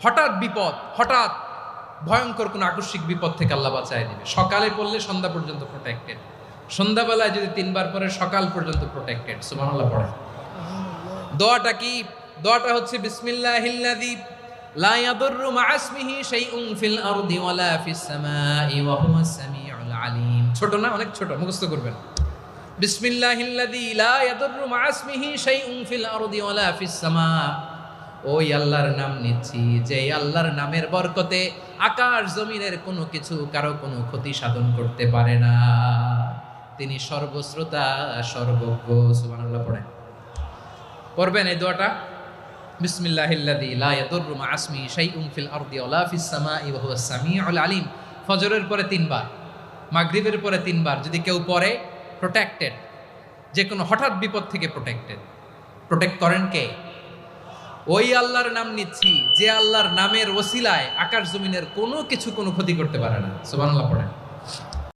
হঠাৎ বিপদ, হঠাৎ ভয়ঙ্কর কোনো আকস্মিক বিপদ থেকে আল্লাহ বাঁচায় দিবে। সকালে পড়লে সন্ধ্যা পর্যন্ত প্রোটেক্টেড, সন্ধ্যাবেলায় যদি 3 বার পরে সকাল পর্যন্ত প্রোটেক্টেড। সুবহানাল্লাহ পড়ে। দোয়াটা কি? দোয়াটা হচ্ছে বিসমিল্লাহিল্লাযী লা ইয়াদুররু মা'a ইসমিহি শাইউন ফিল আরদি ওয়ালা ফিস সামাই ওয়া হুয়াস সামিউল আলিম। ছোট না? অনেক ছোট, মুখস্থ করবেন। বিসমিল্লাহিল্লাযী লা ইয়াদুররু মা'a ইসমিহি শাইউন ফিল আরদি ওয়ালা ফিস সামা। ওই আল্লাহর নাম নিচ্ছি যে আল্লাহর নামের বরকতে আকাশ জমিনের কোনো কিছু কারো কোনো ক্ষতি সাধন করতে পারে না। তিনি সর্বশ্রোতা, সর্বজ্ঞ। সুবহানাল্লাহ পড়েন। পড়বেন এই দোয়াটা, বিসমিল্লাহিল্লাযী লা ইয়াদুররু মা'a ইসমিহি শাইউন ফিল আরদি ওয়ালা ফিস সামাই ওয়া হুয়াস সামিউল আলিম। ফজরের পরে 3 বার, মাগরিবের পরে 3 বার যদি কেউ পড়ে, প্রোটেক্টেড। যে কোনো হঠাৎ বিপদ থেকে প্রোটেক্টেড। প্রোটেক্ট করেন কে? ওই আল্লাহর নাম নিচ্ছি যে আল্লাহর নামের ওসিলায় আকাশ জমিনের কোনো কিছু কোনো ক্ষতি করতে পারে না। সুবহানাল্লাহ পড়েন।